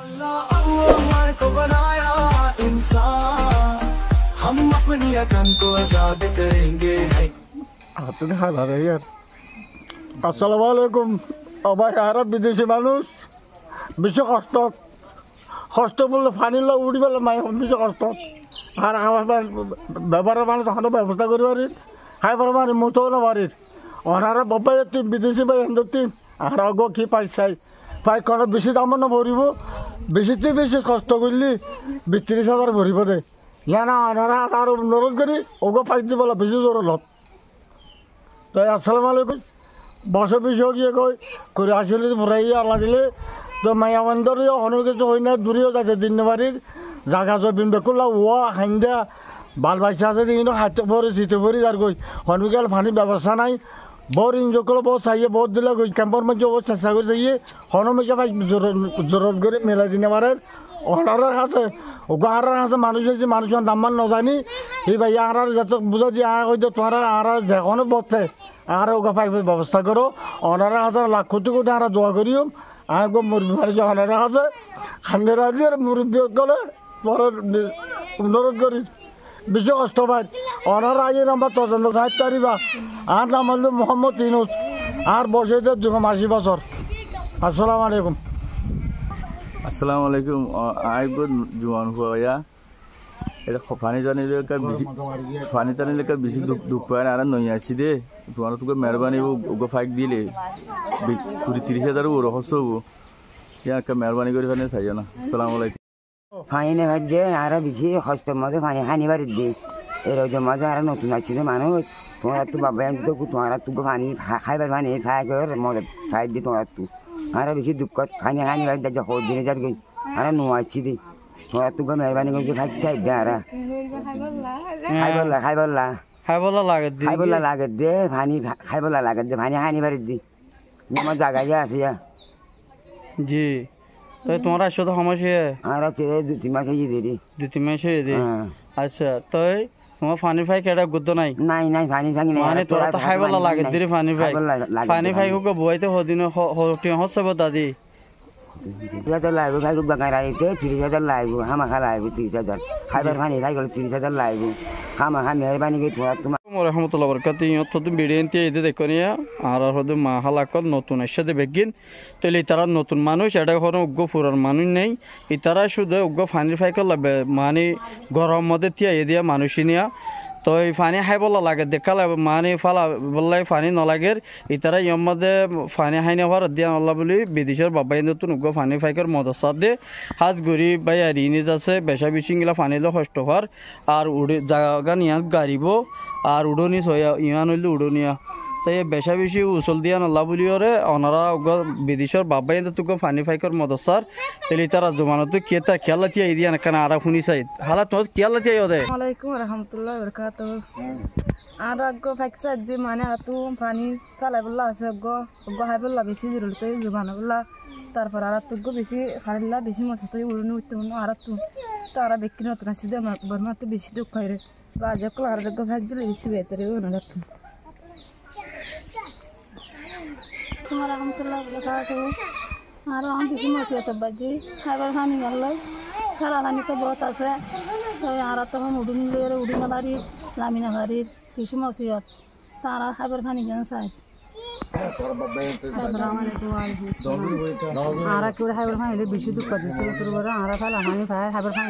अल्लाह को बनाया इंसान, हम अपनी अकल को आजाद करेंगे। আসসালামু আলাইকুম। আবার আর বিদেশি মানুষ বেশি কষ্ট কষ্ট বললে ফানিল উড়ি পেলে মাই বেশি কষ্ট আর আমার ব্যবহারের মানুষ এখনো ব্যবস্থা করি পারি খাইবার মানে মুঠো না বাড়ির ওনারা বাবাই তিন বিদেশি ভাই তিন আর অগ কি পাইছাই পাই কোনো বেশি দাম না ভরিব বেশিতে বেশি কষ্ট করলি ৩২,০০০ ভরিব দে না ওনারা আর অনুরোধ করি ওগো পাই দিব বেশি জোর লত। তাই আসসালামু আলাইকুম। বছর বিষয় গিয়ে করে আসলে ভরাই আল্লাহ দিলে তো মায়া মন্দর অনেক কিছু হয় না দূরেও যাচ্ছে দিন বাড়ির জাগা জবিন বেকুল্লা ওয়া হাইন্দা বাল বাচ্চা আছে কিন্তু হাতে ভরে শীতে ভরি যার গই হনুকাল পানির ব্যবস্থা নাই বড় ইঞ্জয় করলে বহুত চাইয়ে বহুত দিলে গই ক্যাম্পর মধ্যে বহুত চেষ্টা করে চাইয়ে হনমেকে ভাই জোরত করে মেলা দিনে পারেন অনারের হাতে ওগার হাতে মানুষ হয়েছে মানুষের নাম্বার ন জানি এই ভাই আর যাতে বুঝা দিয়ে হয়তো তোমার আর যেখানে বসে আর ওগা পাইবে ব্যবস্থা করো ওনারা হাতে লাখ কোটি কোটি আর দোয়া করিও আর মুরব্বী বাড়ি ওনারা হাতে খান্ডের আজি আর মুরব্বী গেলে পরে অনুরোধ করি বেশি কষ্ট পাই ওনারা আগে নাম্বার তদন্ত সাহিত্য পারিবা আর নাম হল মোহাম্মদ ইনুস আর বসে ৮০ বছর। আসসালামু আলাইকুম। আসসালামু আলাইকুম। আইব জোয়ান হওয়া এটা ফানি জানিলে বেশি ফানি টানিলে বেশি দুঃখ পায় আর নই আসি দে তোমার তোকে মেহরবানি ওগো ফাইক দিলে ২০,০০০ ওর হস হবো একটা মেহরবানি করে ফানি চাই না। আসসালামু আলাইকুম। ফানি নেবার যে আরো বেশি কষ্টের মধ্যে ফানি হানি বাড়ির দিয়ে এই রোজের মাঝে আর নতুন আসছি মানুষ তোমার তো বাবা তো তোমার তো ফানি খাইবার ফানি খাই করে মদত খাই দিয়ে তোমার তো আরো বেশি দুঃখ ফানি হানি বাড়ির দিয়ে হোক দিনে যার গই আর নো আসছি দে তোমার তো মেহরবানি করে খাই চাই দে আর খাইবলা লাগে দে ফানি খাইবলা লাগে দে ফানি হানি বাড়ির দি আমার জায়গায় আছে জি তো তোমার আসো তো সমস্যা আর আছে ২-৩ মাস হয়ে দেরি ২-৩ মাস হয়ে দে আচ্ছা তো তোমার ফানি ফাই কেটা গুদ্ধ নাই নাই ফানি ফানি নাই মানে তোরা তো খাইবলা লাগে দিরে ফানি ফাই হুক বইতে হদিন হচ্ছে দাদি ৩০,০০০ লাগবে খাই বাগান রাইতে ৩০,০০০ লাগবে হামাখা লাগবে ৩০,০০০ খাইবার ফানি খাই গেলে ৩০,০০০ লাগবে হামাখা মেহরবানি করে তোমার রহমতুল্লাহ বরকাত ইয়ত বিড়িয়েন্তি এতে দেখো নিয়া আর হয়তো মা হালাকত নতুন একসাথে বেগিন তাহলে তারা নতুন মানুষ এটা কোনো উগ্র পুরান মানুষ নেই ইতারা শুধু উগ্র ফানির ফাইকল লাগবে মানে গরম মধ্যে তিয়া এ দিয়া মানুষই নিয়া তো এই ফানি হাই বলা লাগে দেখালে মানে ফালা বললাই ফানি নলাগে ইতারা ইয়র মধ্যে ফানি হাই নেওয়ার দিয়া আল্লাহ বলি বিদেশের বাবাই নতুন উগ্র ফানি ফাইকর মদসাদ দে হাজ গরি বাই আর ইনিজ আছে বেসা বিশিংলা ফানিলে কষ্ট হওয়ার আর উড়ে জায়গা নিয়া গাড়িব আর উড়নি ইহান হইলে উড়নিয়া তাই বেসা বেশি উচল দিয়া নল্লা বলি ওরে ওনারা বিদেশের বাবাই তোকে ফানি ফাইকর মদসার তাহলে তারা জমানো কেতা খেলা তিয়া দিয়া কেন আর শুনি চাই হালা তোমার খেলা তিয়া ওদের ওয়ালাইকুম রহমতুল্লাহ বরকাত আর আগ্গো ফাইকসা দি মানে আতু পানি ফালাই বললা আছে আগ্গো হাই বললা বেশি জরুরি তো জমানা বললা তারপর আর তুগ্গো বেশি ফারিলা বেশি মশা তো উড়নি উঠতে মনে আর তু তারা বেক্কি নতুন আসি দে বর্মা তো বেশি দুঃখ হয় রে বাজে কলার আগ্গো ফাইক দিলে বেশি বেতরে ওনা তু তোমার রহমতুল্লাহ বরকাত আর আমি বেশি মশিয়াত বাজি খাইবার খানি গেল খেলা খানি তো বহুত আছে তো আর তখন উড়ি নালারি লামিনা বাড়ির বেশি মশিয়াত তারা খাইবার খানি গেন চাই আর কেউ খাইবার খাইলে বেশি দুঃখ দিচ্ছে তোর আর খাইলে খাইবার খাই